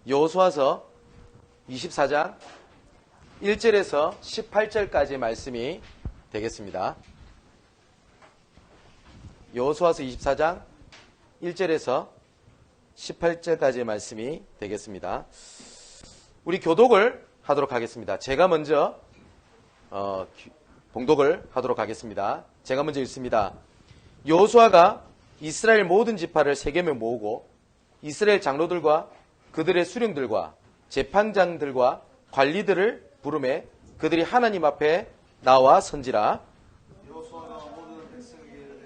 여호수아서 24장 1절에서 18절까지 말씀이 되겠습니다. 여호수아서 24장 1절에서 18절까지의 말씀이 되겠습니다. 우리 교독을 하도록 하겠습니다. 제가 먼저 봉독을 하도록 하겠습니다. 제가 먼저 읽습니다. 여호수아가 이스라엘 모든 지파를 세겜에 모으고 이스라엘 장로들과 그들의 수령들과 재판장들과 관리들을 부르매 그들이 하나님 앞에 나와 선지라. 여호수아가 모든 백성에게 이르되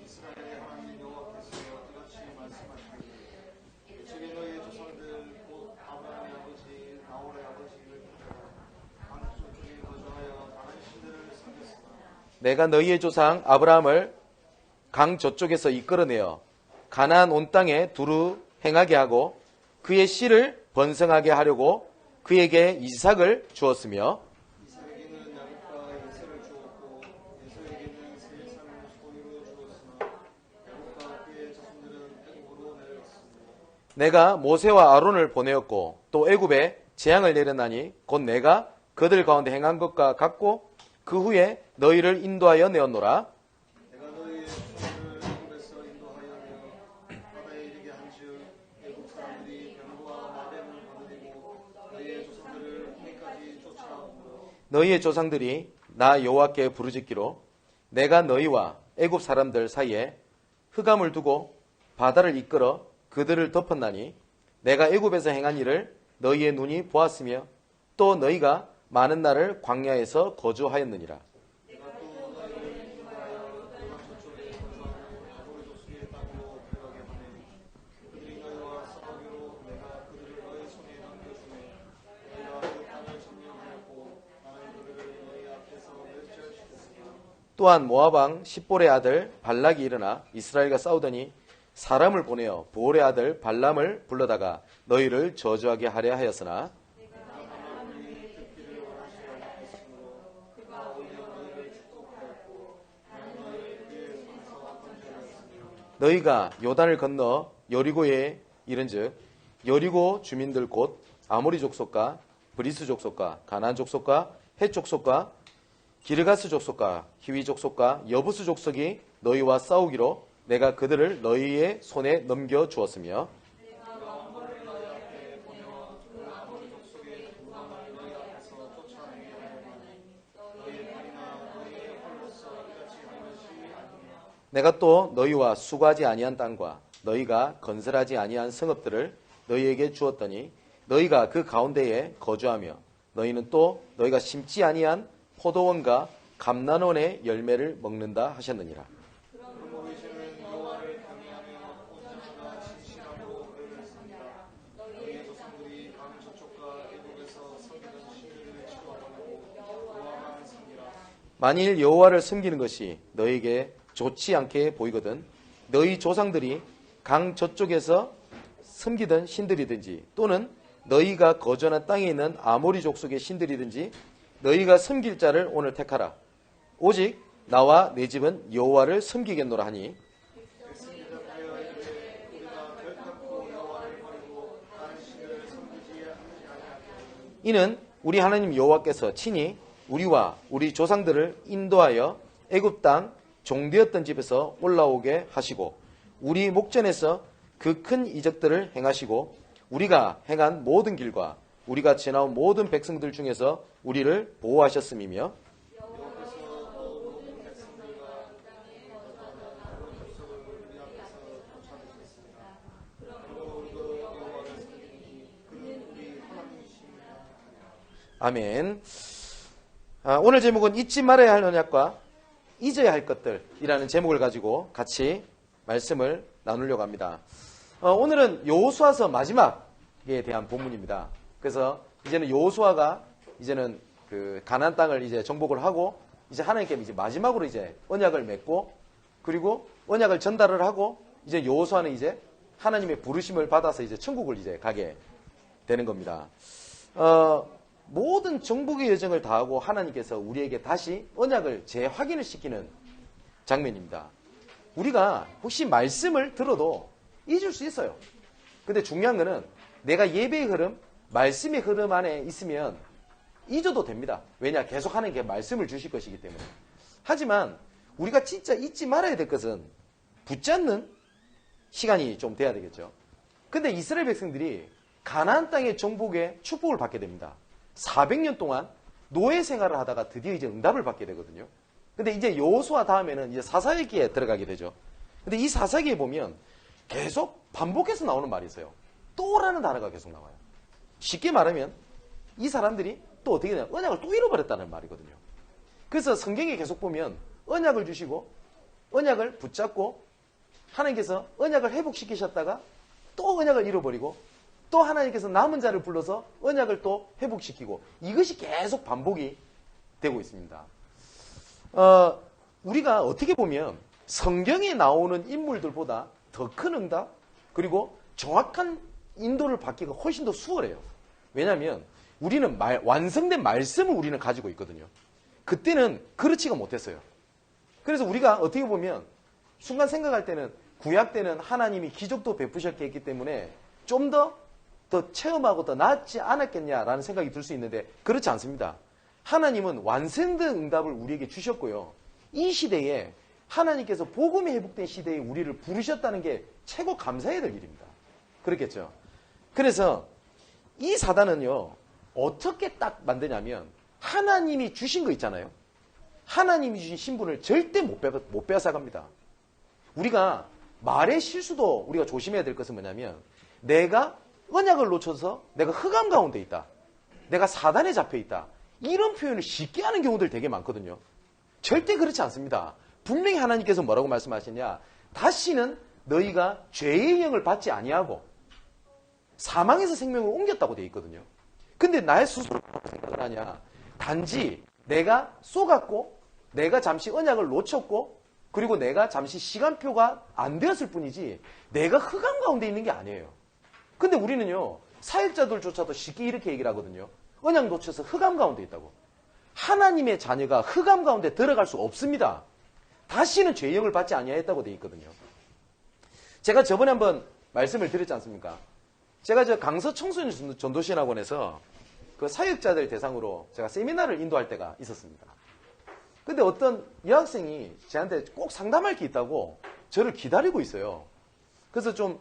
이스라엘의 하나님 여호와께서 이같이 말씀하시기를 지금 너희의 조상들 곧 아브라함의 아버지 나홀의 아버지를 방주쪽에 거주하여 다른 신들을 섬겼으나 내가 너희의 조상 아브라함을 강 저쪽에서 이끌어내어 가나안 온 땅에 두루 행하게 하고 그의 씨를 번성하게 하려고 그에게 이삭을 주었으며 이삭에게는 야곱과 에서를 주었고 에서에게는 세산을 소유로 주었으나 야곱과 그의 자손들은 애굽으로 내려갔습니다. 내가 모세와 아론을 보내었고 또 애굽에 재앙을 내렸나니 곧 내가 그들 가운데 행한 것과 같고 그 후에 너희를 인도하여 내었노라. 내가 너희의 조상을 애굽에서 인도하여 내어 바다에 이르게 한즉 애굽 사람들이 병과 마뱀을 거느리고 너희의 조상들을 해까지 쫓아오므로 너희의 조상들이 나 여호와께 부르짖기로 내가 너희와 애굽 사람들 사이에 흑암을 두고 바다를 이끌어 그들을 덮었나니 내가 애굽에서 행한 일을 너희의 눈이 보았으며 또 너희가 많은 날을 광야에서 거주하였느니라. 내가 또 너희를 인도하여 요단 저쪽에 거주하는 아모리 족속의 땅으로 들어가게 하매 그들이 너희와 싸우기로 내가 그들을 너희 손에 넘겨주매 너희가 그 땅을 점령하였고 나는 그들을 너희 앞에서 멸절시켰으나 또한 모압 왕 십볼의 아들 발락이 일어나 이스라엘과 싸우더니 사람을 보내어 보올의 아들 발람을 불러다가 너희를 저주하게 하려 하였으나 너희가 요단을 건너 여리고에 이른즉 여리고 주민들 곧 아모리 족속과 브리스 족속과 가나안 족속과 헷 족속과 기르가스 족속과 히위 족속과 여부스 족속이 너희와 싸우기로 내가 그들을 너희의 손에 넘겨 주었으며 내가 또 너희와 수고하지 아니한 땅과 너희가 건설하지 아니한 성읍들을 너희에게 주었더니 너희가 그 가운데에 거주하며 너희는 또 너희가 심지 아니한 포도원과 감난원의 열매를 먹는다 하셨느니라. 만일 여호와를 섬기는 것이 너희에게 좋지 않게 보이거든 너희 조상들이 강 저쪽에서 섬기던 신들이든지 또는 너희가 거주하는 땅에 있는 아모리 족속의 신들이든지 너희가 섬길 자를 오늘 택하라. 오직 나와 내 집은 여호와를 섬기겠노라 하니 이는 우리 하나님 여호와께서 친히 우리와 우리 조상들을 인도하여 애굽 땅 종되었던 집에서 올라오게 하시고 우리 목전에서 그 큰 이적들을 행하시고 우리가 행한 모든 길과 우리가 지나온 모든 백성들 중에서 우리를 보호하셨음이며 아멘. 오늘 제목은 잊지 말아야 할 언약과 잊어야 할 것들이라는 제목을 가지고 같이 말씀을 나누려고 합니다. 오늘은 여호수아서 마지막에 대한 본문입니다. 그래서 이제는 여호수아가 이제는 그 가나안 땅을 이제 정복을 하고 이제 하나님께 이제 마지막으로 이제 언약을 맺고 그리고 언약을 전달을 하고 이제 여호수아는 이제 하나님의 부르심을 받아서 이제 천국을 이제 가게 되는 겁니다. 모든 정복의 여정을 다하고 하나님께서 우리에게 다시 언약을 재확인을 시키는 장면입니다. 우리가 혹시 말씀을 들어도 잊을 수 있어요. 근데 중요한 거는 내가 예배의 흐름, 말씀의 흐름 안에 있으면 잊어도 됩니다. 왜냐? 계속 하는 게 말씀을 주실 것이기 때문에. 하지만 우리가 진짜 잊지 말아야 될 것은 붙잡는 시간이 좀 돼야 되겠죠. 근데 이스라엘 백성들이 가나안 땅의 정복의 축복을 받게 됩니다. 400년 동안 노예 생활을 하다가 드디어 이제 응답을 받게 되거든요. 근데 이제 여호수아 다음에는 이제 사사기에 들어가게 되죠. 근데 이 사사기에 보면 계속 반복해서 나오는 말이 있어요. 또라는 단어가 계속 나와요. 쉽게 말하면 이 사람들이 또 어떻게 되냐, 언약을 또 잃어버렸다는 말이거든요. 그래서 성경에 계속 보면 언약을 주시고 언약을 붙잡고 하나님께서 언약을 회복시키셨다가 또 언약을 잃어버리고 또 하나님께서 남은 자를 불러서 언약을 또 회복시키고 이것이 계속 반복이 되고 있습니다. 우리가 어떻게 보면 성경에 나오는 인물들보다 더 큰 응답 그리고 정확한 인도를 받기가 훨씬 더 수월해요. 왜냐하면 우리는 완성된 말씀을 우리는 가지고 있거든요. 그때는 그렇지가 못했어요. 그래서 우리가 어떻게 보면 순간 생각할 때는 구약 때는 하나님이 기적도 베푸셨기 했기 때문에 좀 더 체험하고 더 낫지 않았겠냐라는 생각이 들 수 있는데 그렇지 않습니다. 하나님은 완성된 응답을 우리에게 주셨고요. 이 시대에 하나님께서 복음이 회복된 시대에 우리를 부르셨다는 게 최고 감사해야 될 일입니다. 그렇겠죠? 그래서 이 사단은요, 어떻게 딱 만드냐면 하나님이 주신 거 있잖아요. 하나님이 주신 신분을 절대 못 빼앗아갑니다. 우리가 말의 실수도 우리가 조심해야 될 것은 뭐냐면 내가 언약을 놓쳐서 내가 흑암 가운데 있다. 내가 사단에 잡혀 있다. 이런 표현을 쉽게 하는 경우들 되게 많거든요. 절대 그렇지 않습니다. 분명히 하나님께서 뭐라고 말씀하시냐. 다시는 너희가 죄의 영을 받지 아니하고 사망에서 생명을 옮겼다고 되어 있거든요. 근데 나의 스스로 생각을 하냐. 단지 내가 쏘갔고 내가 잠시 언약을 놓쳤고 그리고 내가 잠시 시간표가 안 되었을 뿐이지 내가 흑암 가운데 있는 게 아니에요. 근데 우리는요. 사역자들조차도 쉽게 이렇게 얘기를 하거든요. 언약 놓쳐서 흑암 가운데 있다고. 하나님의 자녀가 흑암 가운데 들어갈 수 없습니다. 다시는 죄의 영을 받지 아니하였다고 되어 있거든요. 제가 저번에 한번 말씀을 드렸지 않습니까? 제가 저 강서 청소년 전도신학원에서 그 사역자들 대상으로 제가 세미나를 인도할 때가 있었습니다. 근데 어떤 여학생이 저한테 꼭 상담할 게 있다고 저를 기다리고 있어요. 그래서 좀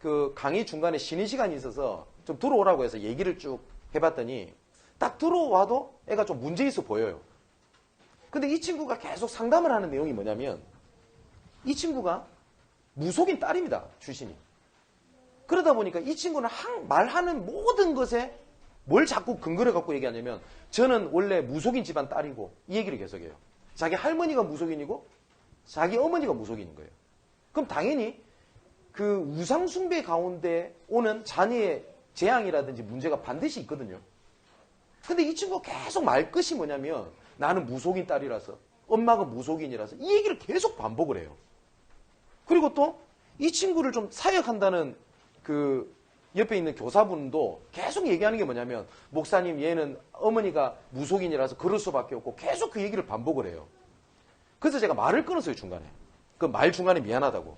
그 강의 중간에 쉬는 시간이 있어서 좀 들어오라고 해서 얘기를 쭉 해봤더니 딱 들어와도 애가 좀 문제 있어 보여요. 근데 이 친구가 계속 상담을 하는 내용이 뭐냐면 이 친구가 무속인 딸입니다. 출신이. 그러다 보니까 이 친구는 말하는 모든 것에 뭘 자꾸 근거를 갖고 얘기하냐면 저는 원래 무속인 집안 딸이고 이 얘기를 계속해요. 자기 할머니가 무속인이고 자기 어머니가 무속인인 거예요. 그럼 당연히 그 우상 숭배 가운데 오는 자녀의 재앙이라든지 문제가 반드시 있거든요. 근데 이 친구가 계속 말 것이 뭐냐면 나는 무속인 딸이라서 엄마가 무속인이라서 이 얘기를 계속 반복을 해요. 그리고 또 이 친구를 좀 사역한다는 그 옆에 있는 교사분도 계속 얘기하는 게 뭐냐면 목사님 얘는 어머니가 무속인이라서 그럴 수밖에 없고 계속 그 얘기를 반복을 해요. 그래서 제가 말을 끊었어요. 중간에. 그 말 중간에 미안하다고.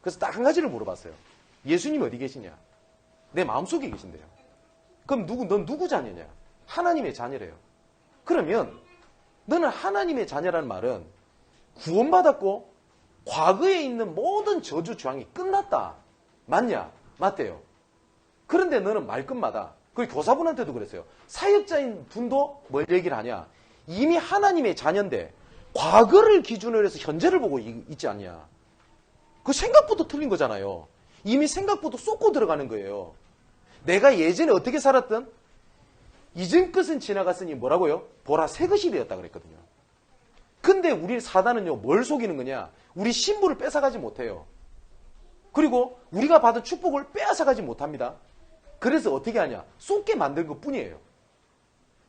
그래서 딱 한 가지를 물어봤어요. 예수님 어디 계시냐? 내 마음속에 계신대요. 그럼 넌 누구 자녀냐? 하나님의 자녀래요. 그러면 너는 하나님의 자녀라는 말은 구원받았고 과거에 있는 모든 저주 저항이 끝났다. 맞냐? 맞대요. 그런데 너는 말끝마다 그 교사분한테도 그랬어요. 사역자인 분도 뭘 얘기를 하냐? 이미 하나님의 자녀인데 과거를 기준으로 해서 현재를 보고 있지 않냐? 그 생각부터 틀린 거잖아요. 이미 생각부터 쏟고 들어가는 거예요. 내가 예전에 어떻게 살았든 이전 것은 지나갔으니 뭐라고요? 보라 새 것이 되었다 그랬거든요. 근데 우리 사단은요 뭘 속이는 거냐? 우리 신부를 뺏어가지 못해요. 그리고 우리가 받은 축복을 빼앗아가지 못합니다. 그래서 어떻게 하냐? 쏟게 만든 것 뿐이에요.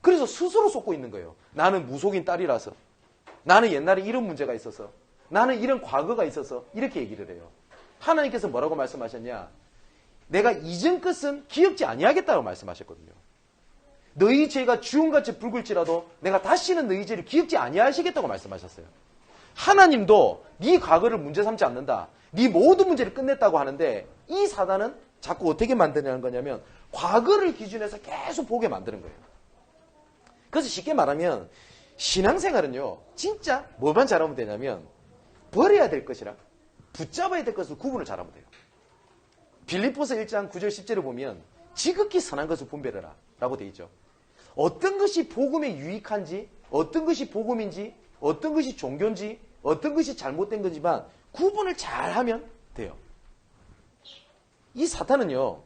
그래서 스스로 쏟고 있는 거예요. 나는 무속인 딸이라서, 나는 옛날에 이런 문제가 있어서, 나는 이런 과거가 있어서 이렇게 얘기를 해요. 하나님께서 뭐라고 말씀하셨냐? 내가 이전 것은 기억지 아니하겠다고 말씀하셨거든요. 너희 죄가 주홍같이 붉을지라도 내가 다시는 너희 죄를 기억지 아니하시겠다고 말씀하셨어요. 하나님도 네 과거를 문제 삼지 않는다. 네 모든 문제를 끝냈다고 하는데 이 사단은 자꾸 어떻게 만드냐는 거냐면 과거를 기준해서 계속 보게 만드는 거예요. 그래서 쉽게 말하면 신앙생활은요. 진짜 뭐만 잘하면 되냐면 버려야 될 것이랑 붙잡아야 될 것을 구분을 잘하면 돼요. 빌립보서 1장 9절 10절을 보면 지극히 선한 것을 분별해라 라고 되어 있죠. 어떤 것이 복음에 유익한지, 어떤 것이 복음인지, 어떤 것이 종교인지, 어떤 것이 잘못된 거지만 구분을 잘하면 돼요. 이 사탄은요.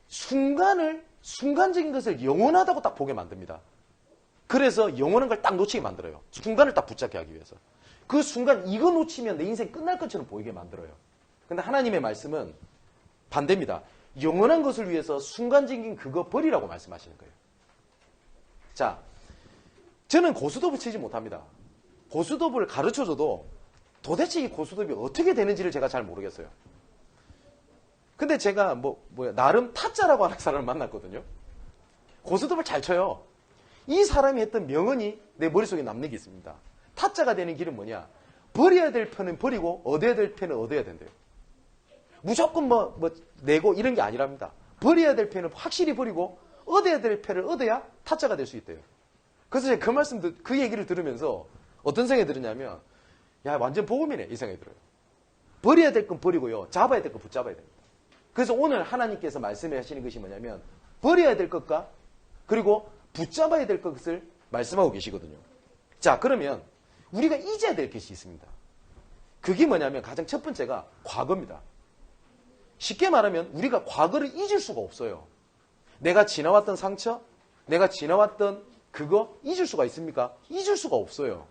순간적인 것을 영원하다고 딱 보게 만듭니다. 그래서 영원한 걸 딱 놓치게 만들어요. 순간을 딱 붙잡게 하기 위해서. 그 순간 이거 놓치면 내 인생 끝날 것처럼 보이게 만들어요. 근데 하나님의 말씀은 반대입니다. 영원한 것을 위해서 순간적인 그거 버리라고 말씀하시는 거예요. 자, 저는 고스톱을 치지 못합니다. 고스톱을 가르쳐줘도 도대체 이 고스톱이 어떻게 되는지를 제가 잘 모르겠어요. 근데 제가 나름 타짜라고 하는 사람을 만났거든요. 고스톱을 잘 쳐요. 이 사람이 했던 명언이 내 머릿속에 남는 게 있습니다. 타짜가 되는 길은 뭐냐? 버려야 될 편은 버리고 얻어야 될 편은 얻어야 된대요. 무조건 내고 이런 게 아니랍니다. 버려야 될 편은 확실히 버리고 얻어야 될 편을 얻어야 타짜가 될 수 있대요. 그래서 제가 그 얘기를 들으면서 어떤 생각이 들었냐면 야 완전 복음이네 이 생각이 들어요. 버려야 될 건 버리고요. 잡아야 될 건 붙잡아야 됩니다. 그래서 오늘 하나님께서 말씀하시는 것이 뭐냐면 버려야 될 것과 그리고 붙잡아야 될 것을 말씀하고 계시거든요. 자, 그러면 우리가 잊어야 될 것이 있습니다. 그게 뭐냐면 가장 첫 번째가 과거입니다. 쉽게 말하면 우리가 과거를 잊을 수가 없어요. 내가 지나왔던 상처, 내가 지나왔던 그거 잊을 수가 있습니까? 잊을 수가 없어요.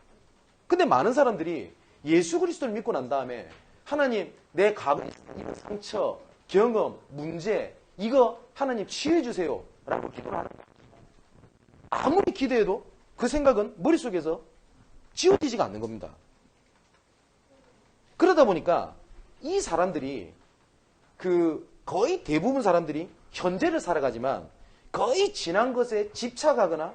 근데 많은 사람들이 예수 그리스도를 믿고 난 다음에 하나님 내 과거 상처, 경험, 문제 이거 하나님 치유해 주세요 라고 기도를 하는 거예요. 아무리 기도해도 그 생각은 머릿속에서 지워지지가 않는 겁니다. 그러다 보니까 이 사람들이 거의 대부분 사람들이 현재를 살아가지만 거의 지난 것에 집착하거나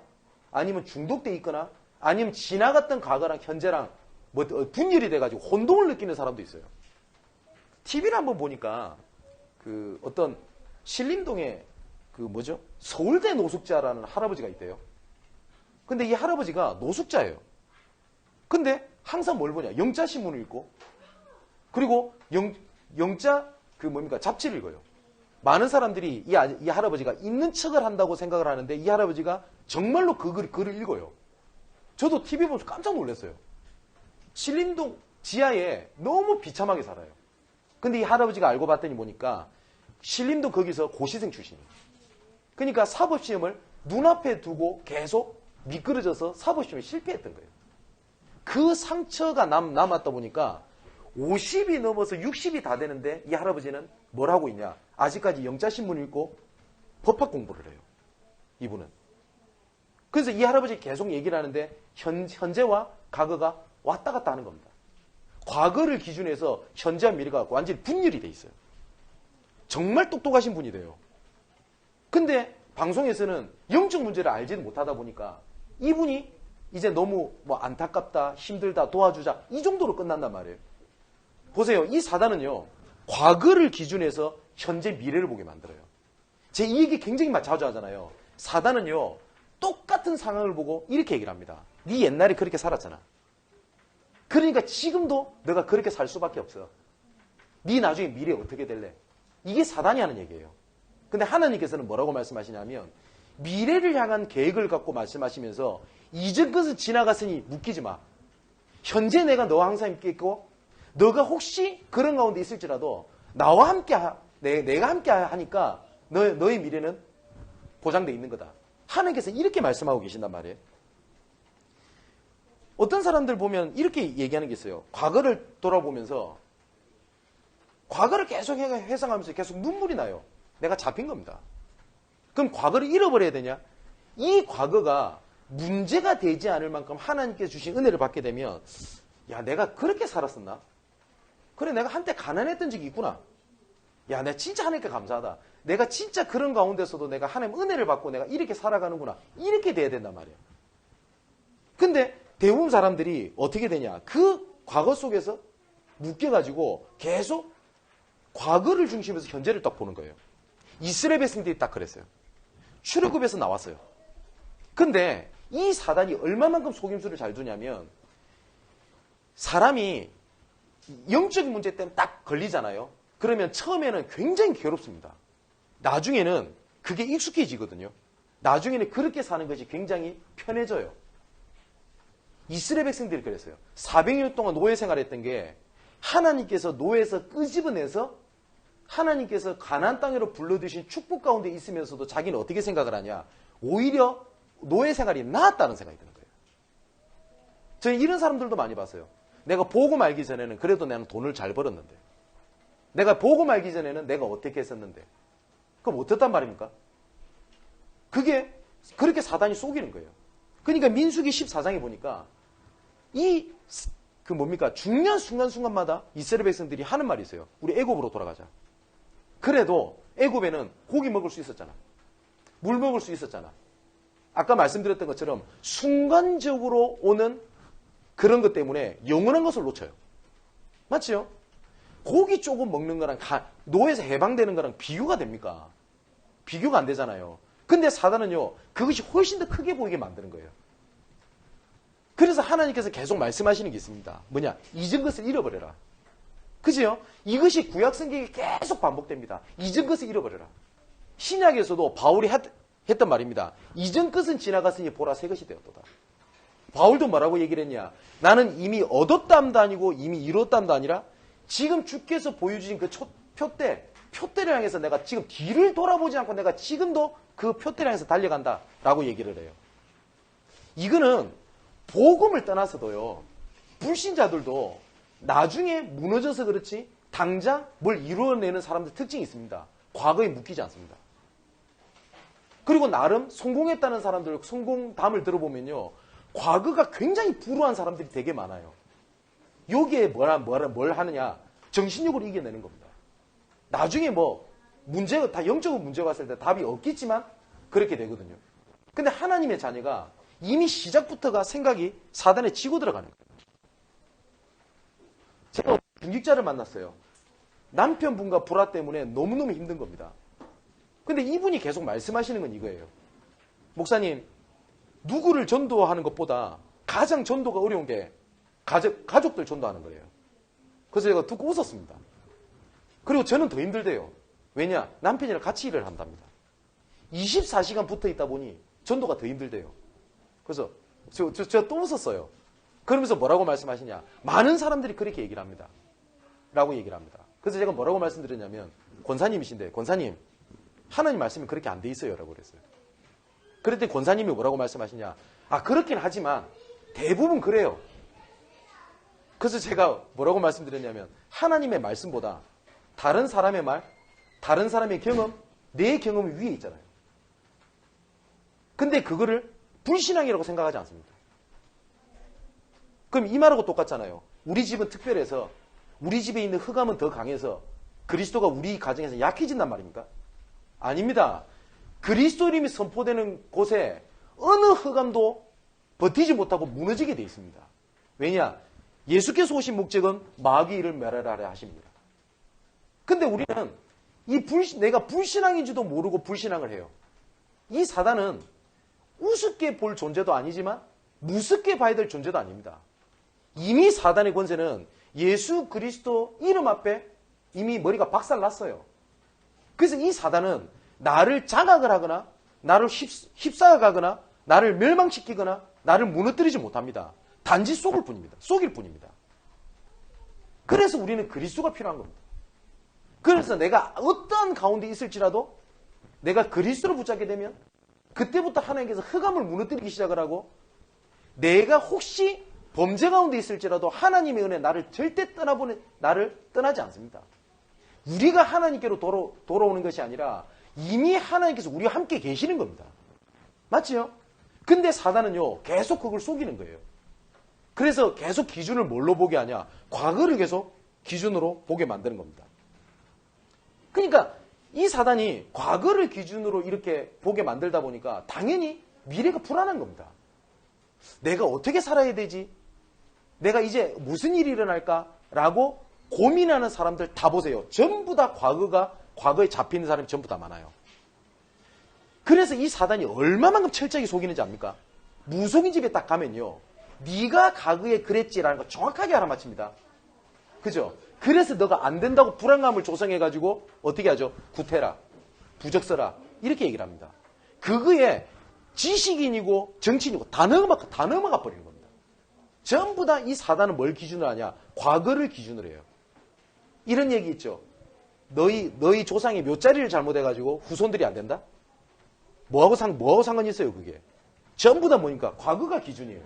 아니면 중독돼 있거나 아니면 지나갔던 과거랑 현재랑 분열이 돼가지고 혼동을 느끼는 사람도 있어요. TV를 한번 보니까 어떤 신림동에 서울대 노숙자라는 할아버지가 있대요. 근데 이 할아버지가 노숙자예요. 근데 항상 뭘 보냐? 영자 신문을 읽고 그리고 영자 잡지를 읽어요. 많은 사람들이 이 할아버지가 있는 척을 한다고 생각을 하는데 이 할아버지가 정말로 그 글을 읽어요. 저도 TV 보면서 깜짝 놀랐어요. 신림동 지하에 너무 비참하게 살아요. 근데 이 할아버지가 알고 봤더니 보니까 신림동 거기서 고시생 출신이에요. 그러니까 사법시험을 눈앞에 두고 계속 미끄러져서 사법시험에 실패했던 거예요. 그 상처가 남았다 보니까 50이 넘어서 60이 다 되는데 이 할아버지는 뭘 하고 있냐? 아직까지 영자신문 읽고 법학 공부를 해요. 이분은. 그래서 이 할아버지 계속 얘기를 하는데 현재와 과거가 왔다 갔다 하는 겁니다. 과거를 기준해서 현재와 미래가 완전히 분열이 돼 있어요. 정말 똑똑하신 분이 돼요. 근데 방송에서는 영적 문제를 알지는 못하다 보니까 이분이 이제 너무 안타깝다, 힘들다, 도와주자 이 정도로 끝난단 말이에요. 보세요. 이 사단은요. 과거를 기준해서 현재 미래를 보게 만들어요. 제 이 얘기 굉장히 자주 하잖아요. 사단은요. 똑같은 상황을 보고 이렇게 얘기를 합니다. 네 옛날에 그렇게 살았잖아. 그러니까 지금도 너가 그렇게 살 수밖에 없어. 네 나중에 미래 어떻게 될래? 이게 사단이 하는 얘기예요. 근데 하나님께서는 뭐라고 말씀하시냐면 미래를 향한 계획을 갖고 말씀하시면서 이전 것은 지나갔으니 묶이지 마. 현재 내가 너와 항상 함께 있고 너가 혹시 그런 가운데 있을지라도 나와 함께 내가 함께 하니까 너의 미래는 보장되어 있는 거다. 하나님께서 이렇게 말씀하고 계신단 말이에요. 어떤 사람들 보면 이렇게 얘기하는 게 있어요. 과거를 돌아보면서 과거를 계속 회상하면서 계속 눈물이 나요. 내가 잡힌 겁니다. 그럼 과거를 잃어버려야 되냐? 이 과거가 문제가 되지 않을 만큼 하나님께서 주신 은혜를 받게 되면 야 내가 그렇게 살았었나? 그래 내가 한때 가난했던 적이 있구나. 야 내가 진짜 하나님께 감사하다. 내가 진짜 그런 가운데서도 내가 하나님 은혜를 받고 내가 이렇게 살아가는구나. 이렇게 돼야 된단 말이에요. 근데 대부분 사람들이 어떻게 되냐? 그 과거 속에서 묶여가지고 계속 과거를 중심으로 해서 현재를 딱 보는 거예요. 이스라엘 백성들이 딱 그랬어요. 출애굽에서 나왔어요. 근데 이 사단이 얼마만큼 속임수를 잘 두냐면 사람이 영적인 문제 때문에 딱 걸리잖아요. 그러면 처음에는 굉장히 괴롭습니다. 나중에는 그게 익숙해지거든요. 나중에는 그렇게 사는 것이 굉장히 편해져요. 이스라엘 백성들이 그랬어요. 400년 동안 노예 생활했던 게 하나님께서 노예에서 끄집어내서 하나님께서 가나안 땅으로 불러드신 축복 가운데 있으면서도 자기는 어떻게 생각을 하냐. 오히려 노예 생활이 나았다는 생각이 드는 거예요. 저는 이런 사람들도 많이 봤어요. 내가 보고 말기 전에는 그래도 나는 돈을 잘 벌었는데, 내가 보고 말기 전에는 내가 어떻게 했었는데, 그럼 어떻단 말입니까? 그게 그렇게 사단이 속이는 거예요. 그러니까 민수기 14장에 보니까 중요한 순간순간마다 이스라엘 백성들이 하는 말이 있어요. 우리 애굽으로 돌아가자. 그래도 애굽에는 고기 먹을 수 있었잖아. 물 먹을 수 있었잖아. 아까 말씀드렸던 것처럼 순간적으로 오는 그런 것 때문에 영원한 것을 놓쳐요. 맞지요? 고기 조금 먹는 거랑 노예에서 해방되는 거랑 비교가 됩니까? 비교가 안 되잖아요. 근데 사단은요, 그것이 훨씬 더 크게 보이게 만드는 거예요. 그래서 하나님께서 계속 말씀하시는 게 있습니다. 뭐냐? 잊은 것을 잃어버려라. 그죠? 이것이 구약 성경에 계속 반복됩니다. 잊은 것을 잃어버려라. 신약에서도 바울이 했던 말입니다. 잊은 것은 지나갔으니 보라 새 것이 되었도다. 바울도 뭐라고 얘기를 했냐? 나는 이미 얻었담도 아니고 이미 이뤘담도 아니라 지금 주께서 보여주신 그 표대를 향해서 내가 지금 뒤를 돌아보지 않고 내가 지금도 그 표대를 향해서 달려간다 라고 얘기를 해요. 이거는 복음을 떠나서도요, 불신자들도 나중에 무너져서 그렇지 당장 뭘 이루어내는 사람들 특징이 있습니다. 과거에 묶이지 않습니다. 그리고 나름 성공했다는 사람들 성공담을 들어보면요, 과거가 굉장히 불우한 사람들이 되게 많아요. 여기에 뭘 하느냐? 정신력으로 이겨내는 겁니다. 나중에 문제가 다 영적으로 문제가 왔을 때 답이 없겠지만 그렇게 되거든요. 근데 하나님의 자녀가 이미 시작부터가 생각이 사단에 치고 들어가는 거예요. 제가 중직자를 만났어요. 남편분과 불화 때문에 너무너무 힘든 겁니다. 근데 이분이 계속 말씀하시는 건 이거예요. 목사님, 누구를 전도하는 것보다 가장 전도가 어려운 게 가족들 전도하는 거예요. 그래서 제가 듣고 웃었습니다. 그리고 저는 더 힘들대요. 왜냐? 남편이랑 같이 일을 한답니다. 24시간 붙어 있다 보니 전도가 더 힘들대요. 그래서 제가 또 웃었어요. 그러면서 뭐라고 말씀하시냐? 많은 사람들이 그렇게 얘기를 합니다. 라고 얘기를 합니다. 그래서 제가 뭐라고 말씀드렸냐면, 권사님이신데, 권사님, 하나님 말씀이 그렇게 안 돼 있어요. 라고 그랬어요. 그랬더니 권사님이 뭐라고 말씀하시냐? 그렇긴 하지만 대부분 그래요. 그래서 제가 뭐라고 말씀드렸냐면, 하나님의 말씀보다 다른 사람의 말, 다른 사람의 경험, 내 경험이 위에 있잖아요. 근데 그거를 불신앙이라고 생각하지 않습니다. 그럼 이 말하고 똑같잖아요. 우리 집은 특별해서 우리 집에 있는 흑암은 더 강해서 그리스도가 우리 가정에서 약해진단 말입니까? 아닙니다. 그리스도 이름이 선포되는 곳에 어느 흑암도 버티지 못하고 무너지게 되어 있습니다. 왜냐? 예수께서 오신 목적은 마귀 일을 멸하라 하십니다. 근데 우리는 내가 불신앙인지도 모르고 불신앙을 해요. 이 사단은 우습게 볼 존재도 아니지만 무섭게 봐야 될 존재도 아닙니다. 이미 사단의 권세는 예수 그리스도 이름 앞에 이미 머리가 박살났어요. 그래서 이 사단은 나를 자각을 하거나 나를 휩싸아가거나 나를 멸망시키거나 나를 무너뜨리지 못합니다. 단지 속일 뿐입니다. 그래서 우리는 그리스도가 필요한 겁니다. 그래서 내가 어떠한 가운데 있을지라도 내가 그리스도를 붙잡게 되면 그때부터 하나님께서 흑암을 무너뜨리기 시작을 하고, 내가 혹시 범죄 가운데 있을지라도 하나님의 은혜 나를 절대 나를 떠나지 않습니다. 우리가 하나님께로 돌아오는 것이 아니라 이미 하나님께서 우리와 함께 계시는 겁니다. 맞지요? 근데 사단은요, 계속 그걸 속이는 거예요. 그래서 계속 기준을 뭘로 보게 하냐? 과거를 계속 기준으로 보게 만드는 겁니다. 그러니까 이 사단이 과거를 기준으로 이렇게 보게 만들다 보니까 당연히 미래가 불안한 겁니다. 내가 어떻게 살아야 되지? 내가 이제 무슨 일이 일어날까? 라고 고민하는 사람들 다 보세요. 전부 다 과거에 잡히는 사람이 전부 다 많아요. 그래서 이 사단이 얼마만큼 철저하게 속이는지 압니까? 무속인 집에 딱 가면요. 네가 과거에 그랬지라는 거 정확하게 알아맞힙니다. 그죠? 그래서 너가 안 된다고 불안감을 조성해가지고 어떻게 하죠? 구태라, 부적 써라 이렇게 얘기를 합니다. 그거에 지식인이고 정치인이고 다 넘어가 버리는 겁니다. 전부 다 이 사단은 뭘 기준으로 하냐? 과거를 기준으로 해요. 이런 얘기 있죠. 너희 조상이 묘자리를 잘못해가지고 후손들이 안 된다? 뭐하고 상관이 있어요, 그게? 전부 다 뭐니까? 과거가 기준이에요.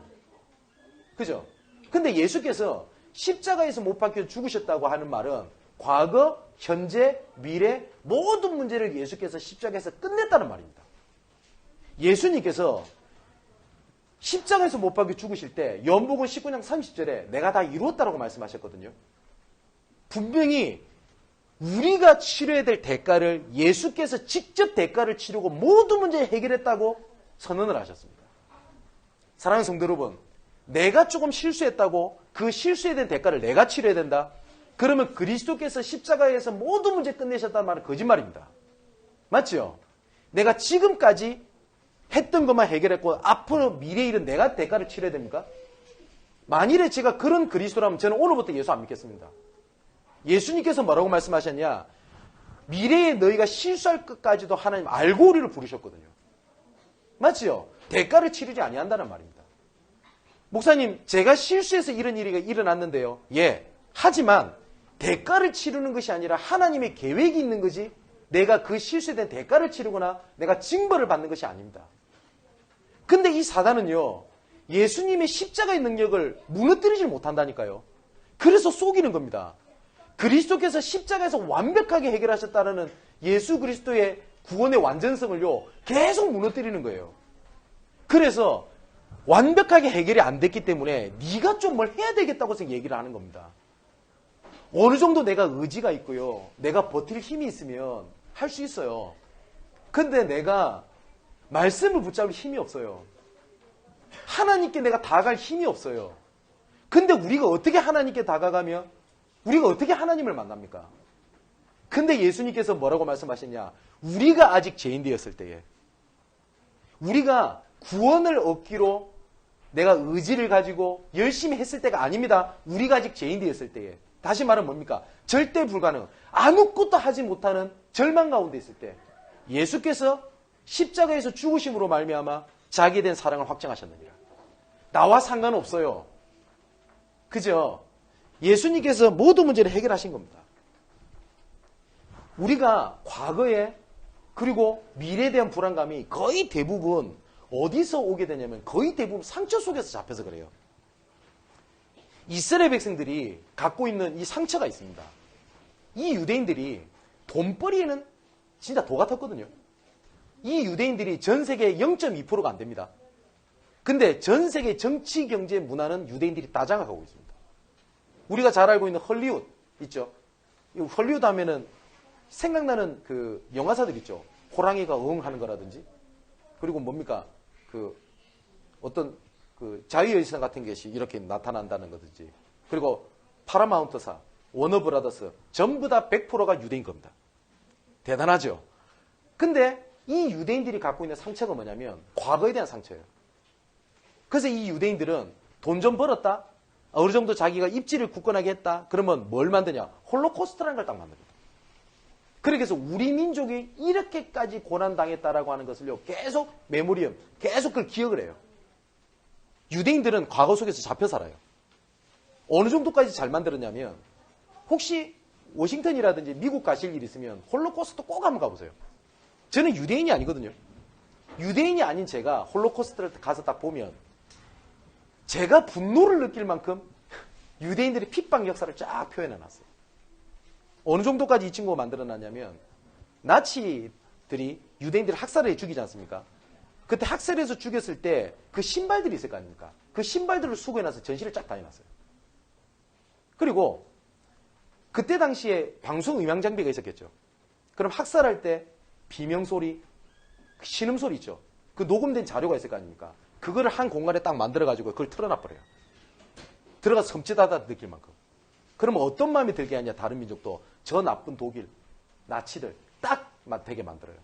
그죠? 근데 예수께서 십자가에서 못 박혀 죽으셨다고 하는 말은 과거, 현재, 미래 모든 문제를 예수께서 십자가에서 끝냈다는 말입니다. 예수님께서 십자가에서 못 박혀 죽으실 때 요한복음 19장 30절에 내가 다 이루었다라고 말씀하셨거든요. 분명히 우리가 치러야 될 대가를 예수께서 직접 대가를 치르고 모든 문제를 해결했다고 선언을 하셨습니다. 사랑하는 성도 여러분, 내가 조금 실수했다고 그 실수에 대한 대가를 내가 치러야 된다? 그러면 그리스도께서 십자가에서 모든 문제 끝내셨다는 말은 거짓말입니다. 맞죠? 내가 지금까지 했던 것만 해결했고 앞으로 미래의 일은 내가 대가를 치러야 됩니까? 만일에 제가 그런 그리스도라면 저는 오늘부터 예수 안 믿겠습니다. 예수님께서 뭐라고 말씀하셨냐? 미래에 너희가 실수할 것까지도 하나님 알고 우리를 부르셨거든요. 맞지요? 대가를 치르지 아니한다는 말입니다. 목사님, 제가 실수해서 이런 일이 일어났는데요. 예. 하지만 대가를 치르는 것이 아니라 하나님의 계획이 있는 거지 내가 그 실수에 대한 대가를 치르거나 내가 징벌을 받는 것이 아닙니다. 근데 이 사단은요. 예수님의 십자가의 능력을 무너뜨리질 못한다니까요. 그래서 속이는 겁니다. 그리스도께서 십자가에서 완벽하게 해결하셨다는 예수 그리스도의 구원의 완전성을요. 계속 무너뜨리는 거예요. 그래서 완벽하게 해결이 안 됐기 때문에 네가 좀 뭘 해야 되겠다고 얘기를 하는 겁니다. 어느 정도 내가 의지가 있고요. 내가 버틸 힘이 있으면 할 수 있어요. 근데 내가 말씀을 붙잡을 힘이 없어요. 하나님께 내가 다가갈 힘이 없어요. 근데 우리가 어떻게 하나님께 다가가면 우리가 어떻게 하나님을 만납니까? 근데 예수님께서 뭐라고 말씀하셨냐? 우리가 아직 죄인되었을 때에 우리가 구원을 얻기로 내가 의지를 가지고 열심히 했을 때가 아닙니다. 우리가 아직 죄인되었을 때에 다시 말하면 뭡니까? 절대 불가능. 아무것도 하지 못하는 절망 가운데 있을 때 예수께서 십자가에서 죽으심으로 말미암아 자기에 대한 사랑을 확정하셨느니라. 나와 상관없어요. 그죠? 예수님께서 모든 문제를 해결하신 겁니다. 우리가 과거에 그리고 미래에 대한 불안감이 거의 대부분 어디서 오게 되냐면 거의 대부분 상처 속에서 잡혀서 그래요. 이스라엘 백성들이 갖고 있는 이 상처가 있습니다. 이 유대인들이 돈벌이에는 진짜 도 같았거든요. 이 유대인들이 전 세계의 0.2%가 안 됩니다. 근데 전 세계 정치, 경제, 문화는 유대인들이 다 장악하고 있습니다. 우리가 잘 알고 있는 헐리우드 있죠. 헐리우드 하면은 생각나는 그 영화사들 있죠. 호랑이가 응하는 거라든지 그리고 뭡니까 그 어떤 그 자유여신 같은 것이 이렇게 나타난다는 거든지 그리고 파라마운트사, 워너브라더스 전부 다 100%가 유대인 겁니다. 대단하죠. 근데 이 유대인들이 갖고 있는 상처가 뭐냐면 과거에 대한 상처예요. 그래서 이 유대인들은 돈 좀 벌었다? 어느 정도 자기가 입지를 굳건하게 했다? 그러면 뭘 만드냐? 홀로코스트라는 걸 딱 만듭니다. 그래서 우리 민족이 이렇게까지 고난당했다라고 하는 것을요, 계속 메모리엄, 계속 그걸 기억을 해요. 유대인들은 과거 속에서 잡혀 살아요. 어느 정도까지 잘 만들었냐면, 혹시 워싱턴이라든지 미국 가실 일 있으면 홀로코스트 꼭 한번 가보세요. 저는 유대인이 아니거든요. 유대인이 아닌 제가 홀로코스트를 가서 딱 보면, 제가 분노를 느낄 만큼 유대인들의 핍박 역사를 쫙 표현해 놨어요. 어느 정도까지 이 친구가 만들어놨냐면 나치들이 유대인들을 학살해 죽이지 않습니까? 그때 학살해서 죽였을 때 그 신발들이 있을 거 아닙니까? 그 신발들을 수거해놔서 전시를 쫙 다녀놨어요. 그리고 그때 당시에 방송 음향 장비가 있었겠죠. 그럼 학살할 때 비명소리, 신음소리 있죠. 그 녹음된 자료가 있을 거 아닙니까? 그거를 한 공간에 딱 만들어가지고 그걸 틀어놔버려요. 들어가서 섬찟하다 느낄 만큼. 그러면 어떤 마음이 들게 하냐, 다른 민족도. 저 나쁜 독일, 나치들 딱 되게 만들어요.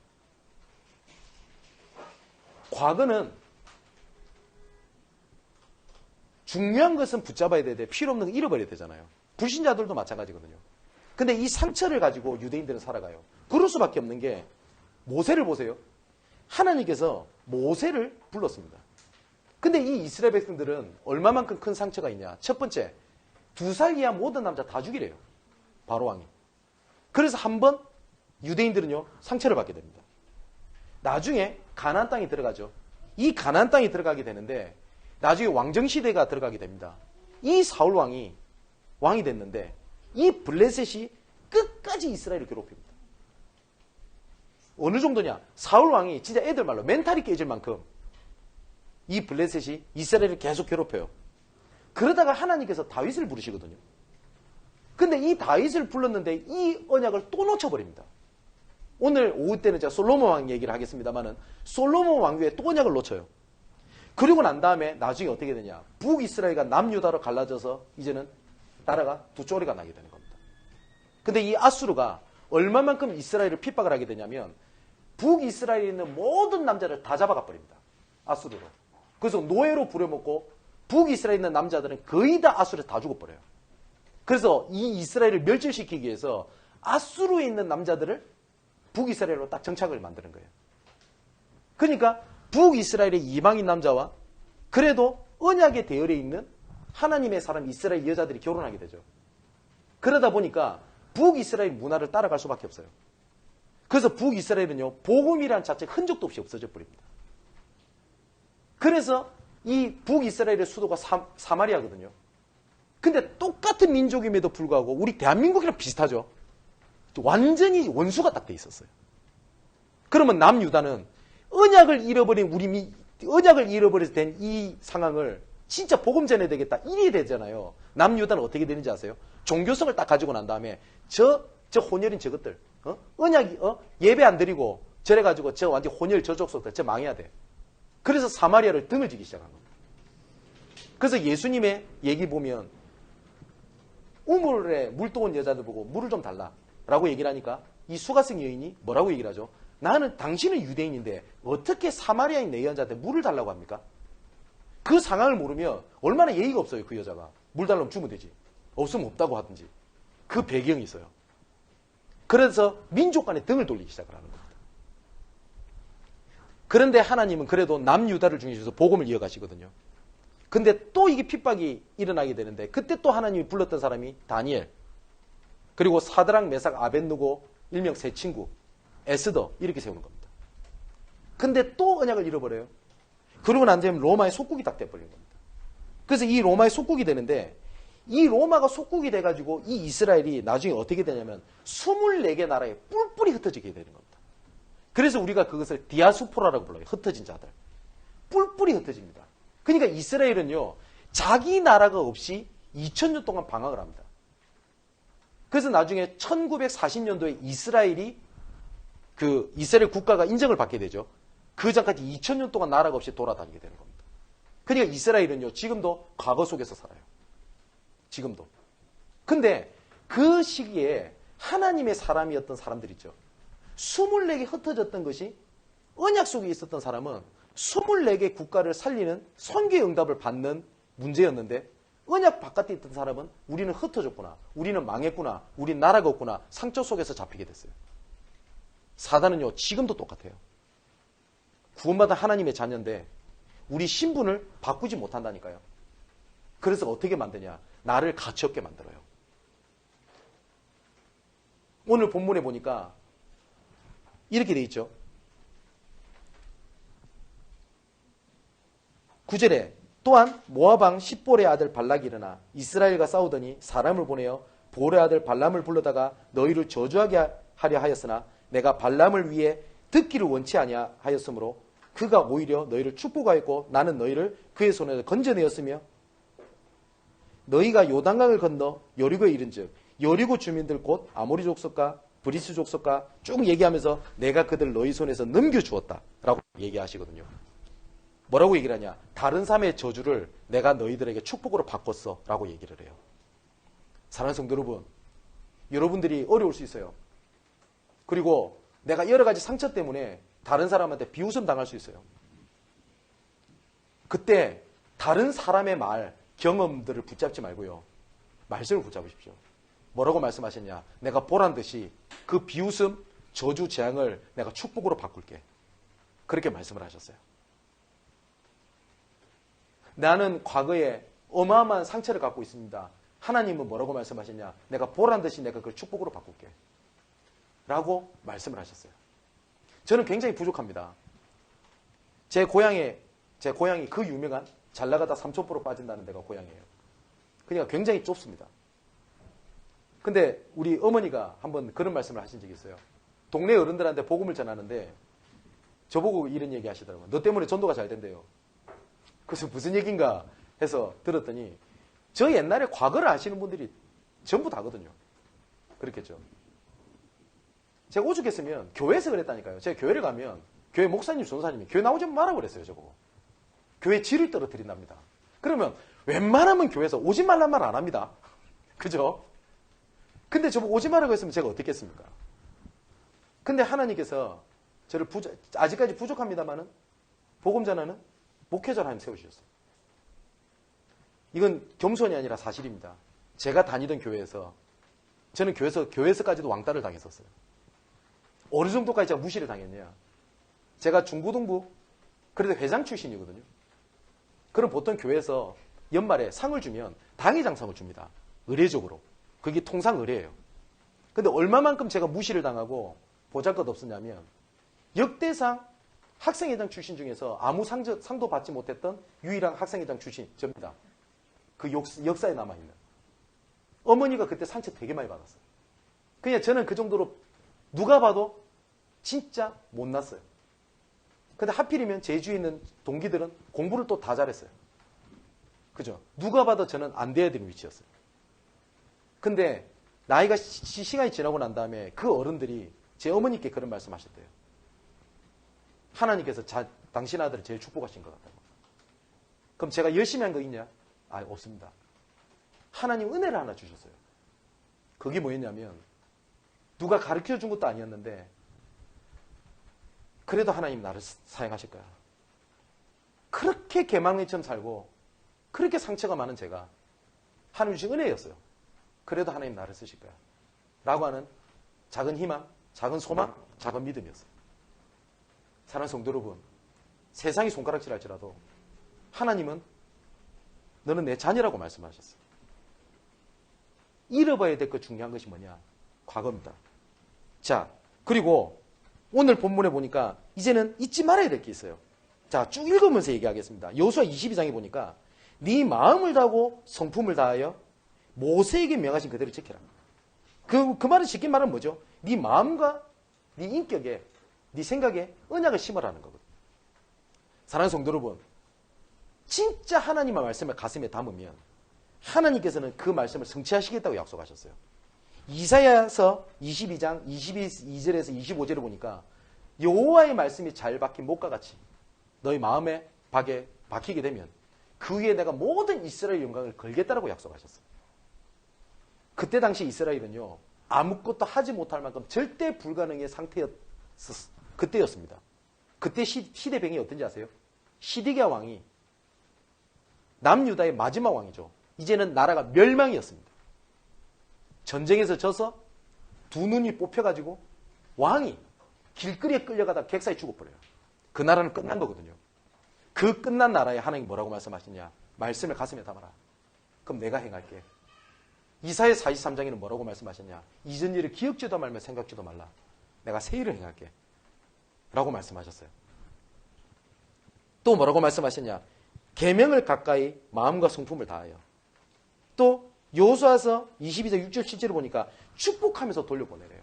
과거는 중요한 것은 붙잡아야 되는데 필요 없는 거 잃어버려야 되잖아요. 불신자들도 마찬가지거든요. 근데 이 상처를 가지고 유대인들은 살아가요. 그럴 수밖에 없는 게 모세를 보세요. 하나님께서 모세를 불렀습니다. 근데 이 이스라엘 백성들은 얼마만큼 큰 상처가 있냐. 첫 번째, 2살 이하 모든 남자 다 죽이래요. 바로 왕이. 그래서 한번 유대인들은요, 상처를 받게 됩니다. 나중에 가나안 땅에 들어가죠. 이 가나안 땅에 들어가게 되는데 나중에 왕정시대가 들어가게 됩니다. 이 사울 왕이 됐는데 이 블레셋이 끝까지 이스라엘을 괴롭힙니다. 어느 정도냐? 사울 왕이 진짜 애들 말로 멘탈이 깨질 만큼 이 블레셋이 이스라엘을 계속 괴롭혀요. 그러다가 하나님께서 다윗을 부르시거든요. 근데 이 다윗을 불렀는데 이 언약을 또 놓쳐버립니다. 오늘 오후 때는 제가 솔로몬 왕 얘기를 하겠습니다만은 솔로몬 왕위에 또 언약을 놓쳐요. 그리고 난 다음에 나중에 어떻게 되냐. 북이스라엘과 남유다로 갈라져서 이제는 나라가 두 쪼리가 나게 되는 겁니다. 근데 이 아수르가 얼마만큼 이스라엘을 핍박을 하게 되냐면 북이스라엘에 있는 모든 남자를 다 잡아가 버립니다. 아수르로. 그래서 노예로 부려먹고 북이스라엘에 있는 남자들은 거의 다 아수르에 다 죽어버려요. 그래서 이 이스라엘을 멸절시키기 위해서 아수르에 있는 남자들을 북이스라엘로 딱 정착을 만드는 거예요. 그러니까 북이스라엘의 이방인 남자와 그래도 언약의 대열에 있는 하나님의 사람 이스라엘 여자들이 결혼하게 되죠. 그러다 보니까 북이스라엘 문화를 따라갈 수밖에 없어요. 그래서 북이스라엘은요, 복음이라는 자체가 흔적도 없이 없어져 버립니다. 그래서 이 북이스라엘의 수도가 사마리아거든요. 근데 똑같은 민족임에도 불구하고 우리 대한민국이랑 비슷하죠. 완전히 원수가 딱 돼 있었어요. 그러면 남유다는 언약을 잃어버려서 된 이 상황을 진짜 복음 전해야 되겠다. 이래야 되잖아요. 남유다는 어떻게 되는지 아세요? 종교성을 딱 가지고 난 다음에 저 혼혈인 저것들, 언약이, 예배 안 드리고 저래가지고 저 완전 혼혈 저족속들, 저 망해야 돼. 그래서 사마리아를 등을 지기 시작한 겁니다. 그래서 예수님의 얘기 보면 우물에 물 떠온 여자들 보고 물을 좀 달라라고 얘기를 하니까 이 수가성 여인이 뭐라고 얘기를 하죠? 나는 당신은 유대인인데 어떻게 사마리아인 내 여자한테 물을 달라고 합니까? 그 상황을 모르면 얼마나 예의가 없어요. 그 여자가. 물 달라면 주면 되지. 없으면 없다고 하든지. 그 배경이 있어요. 그래서 민족 간에 등을 돌리기 시작을 하는 겁니다. 그런데 하나님은 그래도 남유다를 중심으로 복음을 이어가시거든요. 근데 또 이게 핍박이 일어나게 되는데 그때 또 하나님이 불렀던 사람이 다니엘, 그리고 사드락, 메삭, 아벳느고, 일명 세 친구, 에스더 이렇게 세우는 겁니다. 근데 또 언약을 잃어버려요. 그러고 난 다음에 로마의 속국이 딱 돼버리는 겁니다. 그래서 이 로마의 속국이 되는데 이 로마가 속국이 돼가지고 이 이스라엘이 나중에 어떻게 되냐면 24개 나라에 뿔뿔이 흩어지게 되는 겁니다. 그래서 우리가 그것을 디아스포라라고 불러요. 흩어진 자들. 뿔뿔이 흩어집니다. 그러니까 이스라엘은요, 자기 나라가 없이 2000년 동안 방황을 합니다. 그래서 나중에 1940년도에 이스라엘 국가가 인정을 받게 되죠. 그 전까지 2000년 동안 나라가 없이 돌아다니게 되는 겁니다. 그러니까 이스라엘은요, 지금도 과거 속에서 살아요. 지금도. 근데 그 시기에 하나님의 사람이었던 사람들 있죠. 24개 흩어졌던 것이 언약 속에 있었던 사람은 24개 국가를 살리는 선교의 응답을 받는 문제였는데 언약 바깥에 있던 사람은 우리는 흩어졌구나. 우리는 망했구나. 우린 나라가 없구나. 상처 속에서 잡히게 됐어요. 사단은요, 지금도 똑같아요. 구원받은 하나님의 자녀인데 우리 신분을 바꾸지 못한다니까요. 그래서 어떻게 만드냐? 나를 가치없게 만들어요. 오늘 본문에 보니까 이렇게 돼 있죠. 9절에 또한 모압 왕 십볼의 아들 발락이 일어나 이스라엘과 싸우더니 사람을 보내어 볼의 아들 발람을 불러다가 너희를 저주하게 하려 하였으나 내가 발람을 위해 듣기를 원치 아니하였으므로 그가 오히려 너희를 축복하였고 나는 너희를 그의 손에서 건져내었으며 너희가 요단강을 건너 여리고에 이른즉 여리고 주민들 곧 아모리 족속과 브리스 족속과 쭉 얘기하면서 내가 그들 너희 손에서 넘겨주었다 라고 얘기하시거든요. 뭐라고 얘기를 하냐? 다른 사람의 저주를 내가 너희들에게 축복으로 바꿨어 라고 얘기를 해요. 사랑하는 성도 여러분, 여러분들이 어려울 수 있어요. 그리고 내가 여러 가지 상처 때문에 다른 사람한테 비웃음 당할 수 있어요. 그때 다른 사람의 말, 경험들을 붙잡지 말고요. 말씀을 붙잡으십시오. 뭐라고 말씀하셨냐? 내가 보란 듯이 그 비웃음, 저주, 재앙을 내가 축복으로 바꿀게. 그렇게 말씀을 하셨어요. 나는 과거에 어마어마한 상처를 갖고 있습니다. 하나님은 뭐라고 말씀하셨냐? 내가 보란 듯이 내가 그걸 축복으로 바꿀게. 라고 말씀을 하셨어요. 저는 굉장히 부족합니다. 제 고향이 그 유명한 잘 나가다 삼천포로 빠진다는 데가 고향이에요. 그러니까 굉장히 좁습니다. 근데 우리 어머니가 한번 그런 말씀을 하신 적이 있어요. 동네 어른들한테 복음을 전하는데 저보고 이런 얘기 하시더라고요. 너 때문에 전도가 잘 된대요. 그래서 무슨 얘기인가 해서 들었더니 저 옛날에 과거를 아시는 분들이 전부 다거든요. 그렇겠죠. 제가 오죽했으면 교회에서 그랬다니까요. 제가 교회를 가면 교회 목사님, 전사님이 교회 나오지 마라고 그랬어요. 저보고. 교회 질을 떨어뜨린답니다. 그러면 웬만하면 교회에서 오지 말란 말 안 합니다. 그죠? 근데 저보고 오지 말라고 했으면 제가 어떻게 했습니까? 근데 하나님께서 저를 아직까지 부족합니다만은 복음 전하는 목회자를 하나님 세우셨어요. 이건 겸손이 아니라 사실입니다. 제가 다니던 교회에서 저는 교회에서까지도 왕따를 당했었어요. 어느 정도까지 제가 무시를 당했냐? 제가 중고등부 그래도 회장 출신이거든요. 그럼 보통 교회에서 연말에 상을 주면 당회장상을 줍니다. 의례적으로. 그게 통상 의례예요. 근데 얼마만큼 제가 무시를 당하고 보잘것없었냐면 역대상 학생회장 출신 중에서 아무 상도 받지 못했던 유일한 학생회장 출신 접니다. 그 역사에 남아있는. 어머니가 그때 상처 되게 많이 받았어요. 그냥 저는 그 정도로 누가 봐도 진짜 못났어요. 근데 하필이면 제 주위에 있는 동기들은 공부를 또 다 잘했어요. 그죠? 누가 봐도 저는 안 돼야 되는 위치였어요. 근데 나이가 시간이 지나고 난 다음에 그 어른들이 제 어머니께 그런 말씀 하셨대요. 하나님께서 당신 아들을 제일 축복하신 것 같다고. 그럼 제가 열심히 한 거 있냐? 아, 없습니다. 하나님 은혜를 하나 주셨어요. 그게 뭐였냐면 누가 가르쳐 준 것도 아니었는데 그래도 하나님 나를 사용하실 거야. 그렇게 개망리처럼 살고 그렇게 상처가 많은 제가 하나님 주신 은혜였어요. 그래도 하나님 나를 쓰실 거야. 라고 하는 작은 희망, 작은 소망, 작은 믿음이었어요. 사랑하는 성도 여러분, 세상이 손가락질 할지라도 하나님은 너는 내 자녀라고 말씀하셨어요. 잃어봐야 될 것 중요한 것이 뭐냐? 과거입니다. 자, 그리고 오늘 본문에 보니까 이제는 잊지 말아야 될 게 있어요. 자, 쭉 읽으면서 얘기하겠습니다. 여호수아 22장에 보니까 네 마음을 다하고 성품을 다하여 모세에게 명하신 그대로 지켜라. 그 말을 지킨 말은 뭐죠? 네 마음과 네 인격에 네 생각에 언약을 심으라는 거거든요. 사랑하는 성도 여러분, 진짜 하나님의 말씀을 가슴에 담으면 하나님께서는 그 말씀을 성취하시겠다고 약속하셨어요. 이사야서 22장 22절에서 25절을 보니까 여호와의 말씀이 잘 박힌 목과 같이 너희 마음에 박히게 되면 그 위에 내가 모든 이스라엘 영광을 걸겠다라고 약속하셨어요. 그때 당시 이스라엘은요, 아무것도 하지 못할 만큼 절대 불가능의 그때였습니다. 그때 시대병이 어떤지 아세요? 시디기야 왕이 남유다의 마지막 왕이죠. 이제는 나라가 멸망이었습니다. 전쟁에서 져서 두 눈이 뽑혀가지고 왕이 길거리에 끌려가다 객사에 죽어버려요. 그 나라는 끝난 거거든요. 그 끝난 나라에 하나님이 뭐라고 말씀하시냐? 말씀을 가슴에 담아라. 그럼 내가 행할게. 이사야 43장에는 뭐라고 말씀하셨냐? 이전 일을 기억지도 말며 생각지도 말라. 내가 새 일을 행할게. 라고 말씀하셨어요. 또 뭐라고 말씀하셨냐? 계명을 가까이 마음과 성품을 다하여. 또 여호수아서 22장 6절 7절을 보니까 축복하면서 돌려보내래요.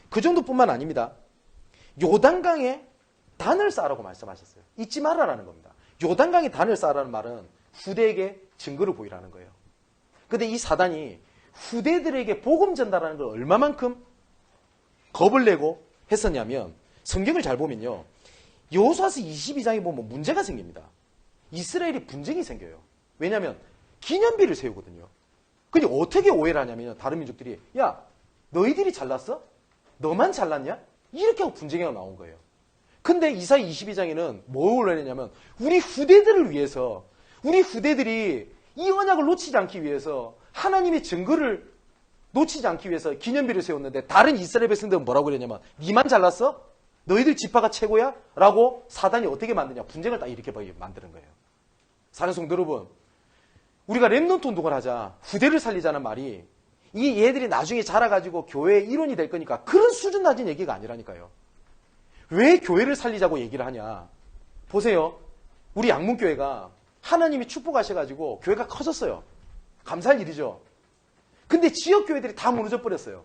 그 정도뿐만 아닙니다. 요단강에 단을 쌓으라고 말씀하셨어요. 잊지 말아라는 겁니다. 요단강에 단을 쌓으라는 말은 후대에게 증거를 보이라는 거예요. 근데 이 사단이 후대들에게 복음 전달하는 걸 얼마만큼 겁을 내고 했었냐면 성경을 잘 보면요. 여호수아서 22장에 보면 문제가 생깁니다. 이스라엘이 분쟁이 생겨요. 왜냐하면 기념비를 세우거든요. 근데 어떻게 오해를 하냐면 다른 민족들이 야 너희들이 잘났어? 너만 잘났냐? 이렇게 하고 분쟁이 나온 거예요. 근데 이사야 22장에는 뭘 올려내냐면 우리 후대들을 위해서 우리 후대들이 이 언약을 놓치지 않기 위해서 하나님의 증거를 놓치지 않기 위해서 기념비를 세웠는데 다른 이스라엘 백성들은 뭐라고 그랬냐면 니만 잘났어? 너희들 지파가 최고야? 라고 사단이 어떻게 만드냐 분쟁을 딱 이렇게 만드는 거예요. 사는 성도 여러분, 우리가 렘넌트 운동을 하자 후대를 살리자는 말이 이 얘들이 나중에 자라가지고 교회의 일원이 될 거니까 그런 수준 낮은 얘기가 아니라니까요. 왜 교회를 살리자고 얘기를 하냐. 보세요. 우리 양문교회가 하나님이 축복하셔가지고 교회가 커졌어요. 감사할 일이죠. 근데 지역교회들이 다 무너져 버렸어요.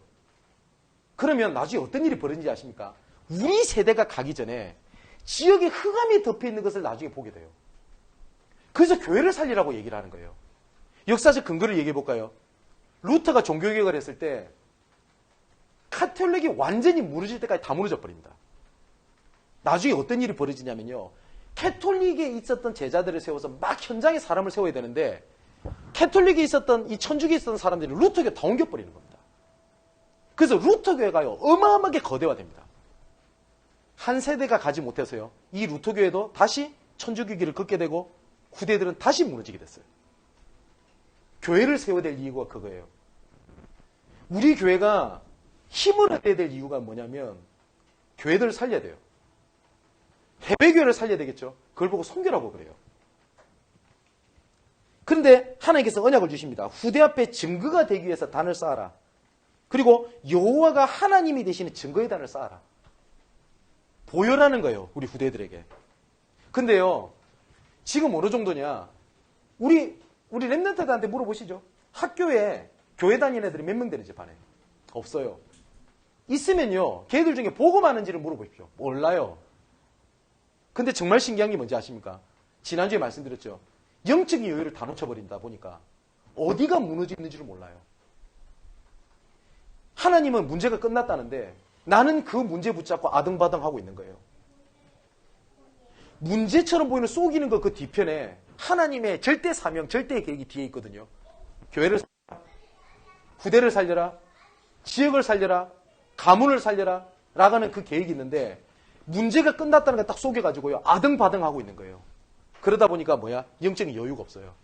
그러면 나중에 어떤 일이 벌어지는지 아십니까? 우리 세대가 가기 전에 지역에 흑암이 덮여있는 것을 나중에 보게 돼요. 그래서 교회를 살리라고 얘기를 하는 거예요. 역사적 근거를 얘기해 볼까요? 루터가 종교개혁을 했을 때 카톨릭이 완전히 무너질 때까지 다 무너져 버립니다. 나중에 어떤 일이 벌어지냐면요. 캐톨릭에 있었던 제자들을 세워서 막 현장에 사람을 세워야 되는데 캐톨릭에 있었던 이 천주교에 있었던 사람들이 루터교에 다 옮겨버리는 겁니다. 그래서 루터교회가요. 어마어마하게 거대화됩니다. 한 세대가 가지 못해서요. 이 루터교회도 다시 천주교 길을 걷게 되고 후대들은 다시 무너지게 됐어요. 교회를 세워야 될 이유가 그거예요. 우리 교회가 힘을 얻어야 될 이유가 뭐냐면 교회들을 살려야 돼요. 해외교회를 살려야 되겠죠. 그걸 보고 선교라고 그래요. 그런데 하나님께서 언약을 주십니다. 후대 앞에 증거가 되기 위해서 단을 쌓아라. 그리고 여호와가 하나님이 되시는 증거의 단을 쌓아라. 보여라는 거예요. 우리 후대들에게. 근데요. 지금 어느 정도냐. 우리 렘넌트들한테 물어보시죠. 학교에 교회 다니는 애들이 몇 명 되는지 반에. 없어요. 있으면요. 걔들 중에 복음 하는지를 물어보십시오. 몰라요. 근데 정말 신기한 게 뭔지 아십니까? 지난주에 말씀드렸죠. 영적인 여유를 다 놓쳐버린다 보니까 어디가 무너져 있는지를 몰라요. 하나님은 문제가 끝났다는데 나는 그 문제 붙잡고 아등바등하고 있는 거예요. 문제처럼 보이는 쏘기는 거 그 뒤편에 하나님의 절대 사명, 절대 계획이 뒤에 있거든요. 교회를 살려라, 후대를 살려라, 지역을 살려라, 가문을 살려라 라가는 그 계획이 있는데 문제가 끝났다는 게 딱 속여가지고요. 아등바등하고 있는 거예요. 그러다 보니까 뭐야? 영적인 여유가 없어요.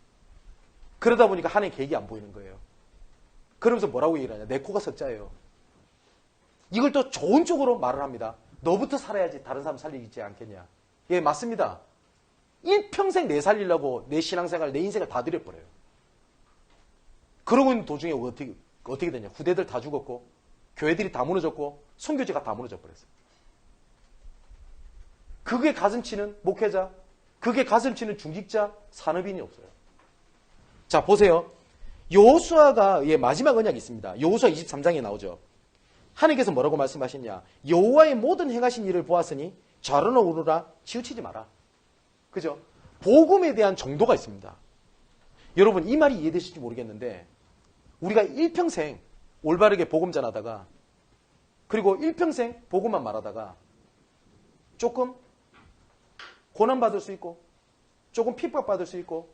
그러다 보니까 하나님의 계획이 안 보이는 거예요. 그러면서 뭐라고 얘기를 하냐? 내 코가 석자예요. 이걸 또 좋은 쪽으로 말을 합니다. 너부터 살아야지 다른 사람 살리지 않겠냐. 예, 맞습니다. 일평생 내 살리려고 내 신앙생활, 내 인생을 다 들여버려요. 그러고 있는 도중에 어떻게 되냐. 후대들 다 죽었고 교회들이 다 무너졌고 선교지가 다 무너져 버렸어요. 그게 가슴치는 목회자, 그게 가슴치는 중직자, 산업인이 없어요. 자, 보세요. 여호수아가 마지막 언약이 있습니다. 여호수아 23장에 나오죠. 하나님께서 뭐라고 말씀하셨냐. 여호와의 모든 행하신 일을 보았으니 좌로나 우로나 치우치지 마라. 그죠? 복음에 대한 정도가 있습니다. 여러분 이 말이 이해되실지 모르겠는데 우리가 일평생 올바르게 복음 전하다가 그리고 일평생 복음만 말하다가 조금 고난받을 수 있고 조금 핍박받을 수 있고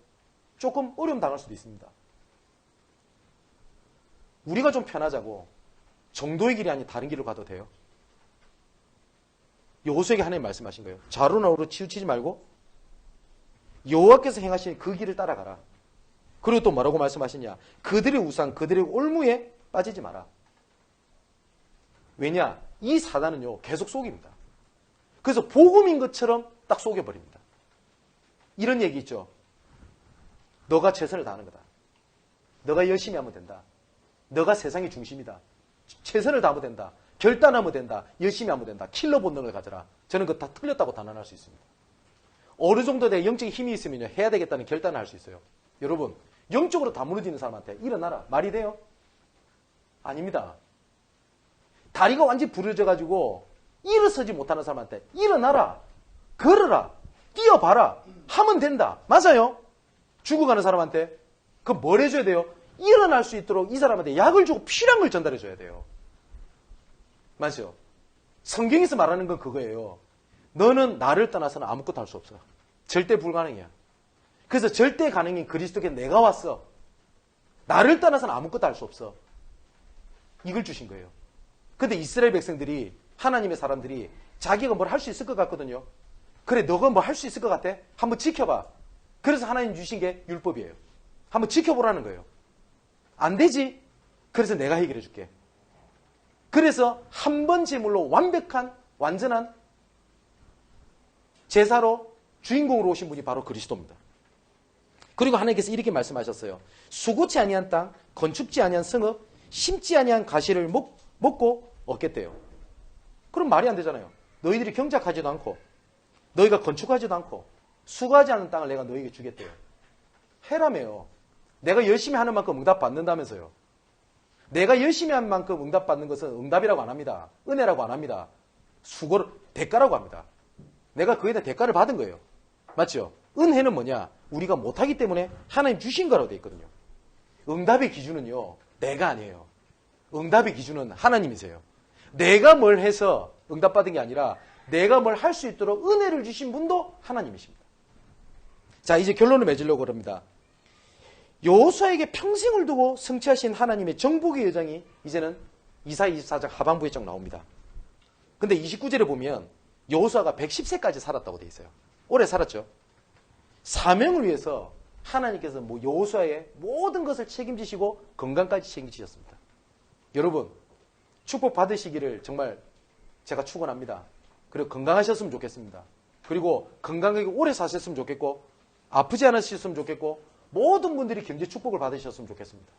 조금 어려움 당할 수도 있습니다. 우리가 좀 편하자고 정도의 길이 아닌 다른 길로 가도 돼요? 여호수아에게 하나님 말씀하신 거예요. 좌로나 우로 치우치지 말고 여호와께서 행하신 그 길을 따라가라. 그리고 또 뭐라고 말씀하시냐. 그들의 우상, 그들의 올무에 빠지지 마라. 왜냐? 이 사단은요 계속 속입니다. 그래서 복음인 것처럼 딱 속여버립니다. 이런 얘기 있죠. 너가 최선을 다하는 거다. 너가 열심히 하면 된다. 너가 세상의 중심이다. 최선을 다하면 된다. 결단하면 된다. 열심히 하면 된다. 킬러 본능을 가져라. 저는 그거 다 틀렸다고 단언할 수 있습니다. 어느 정도 내 영적인 힘이 있으면요 해야 되겠다는 결단을 할 수 있어요. 여러분 영적으로 다 무너지는 사람한테 일어나라. 말이 돼요? 아닙니다. 다리가 완전히 부러져가지고 일어서지 못하는 사람한테 일어나라. 걸어라. 뛰어봐라. 하면 된다. 맞아요? 죽어가는 사람한테 그럼 뭘 해줘야 돼요? 일어날 수 있도록 이 사람한테 약을 주고 필요한 전달해줘야 돼요. 맞죠? 성경에서 말하는 건 그거예요. 너는 나를 떠나서는 아무것도 할 수 없어. 절대 불가능이야. 그래서 절대 가능인 그리스도께 내가 왔어. 나를 떠나서는 아무것도 할 수 없어. 이걸 주신 거예요. 근데 이스라엘 백성들이, 하나님의 사람들이 자기가 뭘 할 수 있을 것 같거든요. 그래, 너가 뭐 할 수 있을 것 같아? 한번 지켜봐. 그래서 하나님 주신 게 율법이에요. 한번 지켜보라는 거예요. 안 되지? 그래서 내가 해결해 줄게. 그래서 한 번 제물로 완벽한, 완전한 제사로 주인공으로 오신 분이 바로 그리스도입니다. 그리고 하나님께서 이렇게 말씀하셨어요. 수고치 아니한 땅, 건축지 아니한 성읍, 심지 아니한 가시를 먹고 얻겠대요. 그럼 말이 안 되잖아요. 너희들이 경작하지도 않고, 너희가 건축하지도 않고, 수고하지 않은 땅을 내가 너희에게 주겠대요. 해라며요. 내가 열심히 하는 만큼 응답 받는다면서요. 내가 열심히 한 만큼 응답 받는 것은 응답이라고 안 합니다. 은혜라고 안 합니다. 수고를, 대가라고 합니다. 내가 그에 대한 대가를 받은 거예요. 맞죠? 은혜는 뭐냐? 우리가 못하기 때문에 하나님 주신 거라고 되어 있거든요. 응답의 기준은요, 내가 아니에요. 응답의 기준은 하나님이세요. 내가 뭘 해서 응답받은 게 아니라 내가 뭘 할 수 있도록 은혜를 주신 분도 하나님이십니다. 자, 이제 결론을 맺으려고 합니다. 여호수아에게 평생을 두고 성취하신 하나님의 정복의 여정이 이제는 이사야 24장 하반부에 쭉 나옵니다. 근데 29절에 보면 여호수아가 110세까지 살았다고 되어 있어요. 오래 살았죠. 사명을 위해서 하나님께서 여호수아의 모든 것을 책임지시고 건강까지 책임지셨습니다. 여러분, 축복 받으시기를 정말 제가 축원합니다. 그리고 건강하셨으면 좋겠습니다. 그리고 건강하게 오래 사셨으면 좋겠고, 아프지 않으셨으면 좋겠고, 모든 분들이 경제 축복을 받으셨으면 좋겠습니다.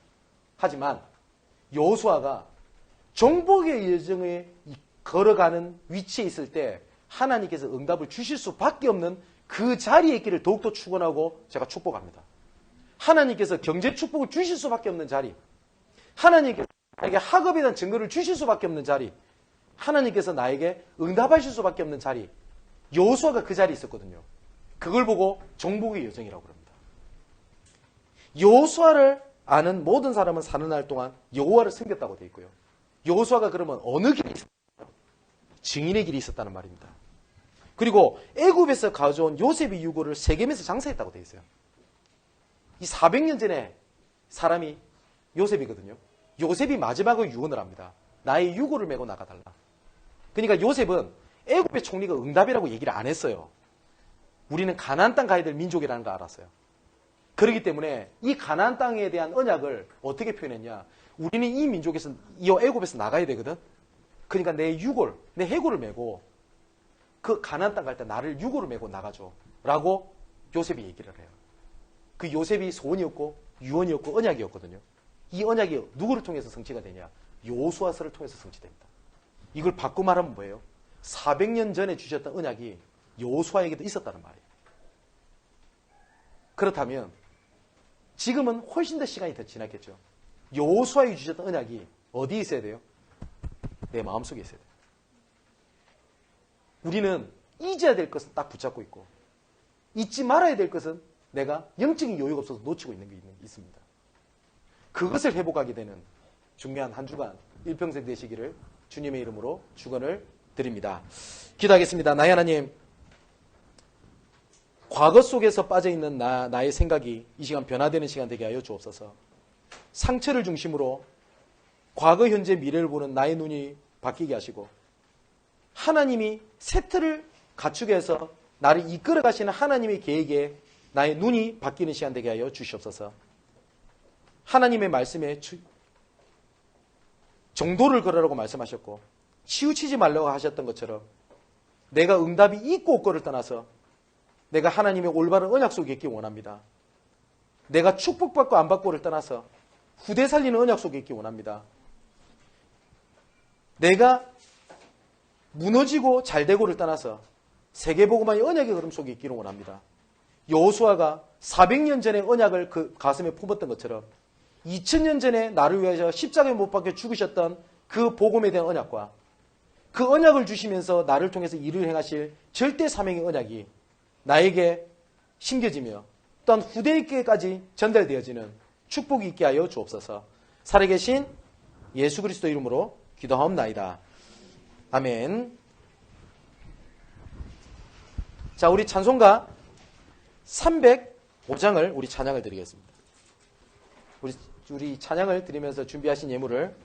하지만 여호수아가 정복의 여정에 걸어가는 위치에 있을 때 하나님께서 응답을 주실 수밖에 없는 그 자리에 있기를 더욱더 축원하고 제가 축복합니다. 하나님께서 경제 축복을 주실 수밖에 없는 자리, 하나님께서 나에게 학업에 대한 증거를 주실 수밖에 없는 자리, 하나님께서 나에게 응답하실 수밖에 없는 자리, 여호수아가 그 자리에 있었거든요. 그걸 보고 정복의 여정이라고 합니다. 여호수아를 아는 모든 사람은 사는 날 동안 여호와를 섬겼다고 되어 있고요. 여호수아가 그러면 어느 길이 있었나요? 증인의 길이 있었다는 말입니다. 그리고 애굽에서 가져온 요셉의 유고를 세겜에서 장사했다고 되어 있어요. 이 400년 전에 사람이 요셉이거든요. 요셉이 마지막으로 유언을 합니다. 나의 유고를 메고 나가달라. 그러니까 요셉은 애굽의 총리가 응답이라고 얘기를 안 했어요. 우리는 가나안 땅 가야 될 민족이라는 걸 알았어요. 그렇기 때문에 이 가나안 땅에 대한 언약을 어떻게 표현했냐? 우리는 이 민족에서, 이 애굽에서 나가야 되거든. 그러니까 내 유골, 내 해골을 메고 그 가나안 땅 갈 때 나를 유골을 메고 나가줘. 라고 요셉이 얘기를 해요. 그 요셉이 소원이었고 유언이었고 언약이었거든요. 이 언약이 누구를 통해서 성취가 되냐? 여호수아서를 통해서 성취됩니다. 이걸 바꿔 말하면 뭐예요? 400년 전에 주셨던 언약이 여호수아에게도 있었다는 말이에요. 그렇다면 지금은 훨씬 더 시간이 더 지났겠죠. 여호수아에게 주셨던 언약이 어디에 있어야 돼요? 내 마음속에 있어야 돼요. 우리는 잊어야 될 것은 딱 붙잡고 있고, 잊지 말아야 될 것은 내가 영적인 여유가 없어서 놓치고 있는 게 있습니다. 그것을 회복하게 되는 중요한 한 주간 일평생 되시기를 주님의 이름으로 축원을 드립니다. 기도하겠습니다. 나의 하나님, 과거 속에서 빠져있는 나의 생각이 이 시간 변화되는 시간 되게 하여 주옵소서. 상처를 중심으로 과거, 현재, 미래를 보는 나의 눈이 바뀌게 하시고, 하나님이 새 틀을 갖추게 해서 나를 이끌어 가시는 하나님의 계획에 나의 눈이 바뀌는 시간 되게 하여 주시옵소서. 하나님의 말씀에 정도를 걸으라고 말씀하셨고, 치우치지 말라고 하셨던 것처럼 내가 응답이 있고 없고를 떠나서 내가 하나님의 올바른 언약 속에 있기 원합니다. 내가 축복받고 안 받고를 떠나서 후대 살리는 언약 속에 있기 원합니다. 내가 무너지고 잘되고를 떠나서 세계복음화의 언약의 흐름 속에 있기를 원합니다. 여호수아가 400년 전에 언약을 그 가슴에 품었던 것처럼 2000년 전에 나를 위해서 십자가에 못 박혀 죽으셨던 그 복음에 대한 언약과 그 언약을 주시면서 나를 통해서 일을 행하실 절대 사명의 언약이 나에게 심겨지며 또한 후대에게까지 전달되어지는 축복이 있게 하여 주옵소서. 살아계신 예수 그리스도 이름으로 기도하옵나이다. 아멘. 자, 우리 찬송가 305장을 우리 찬양을 드리겠습니다. 우리 찬양을 드리면서 준비하신 예물을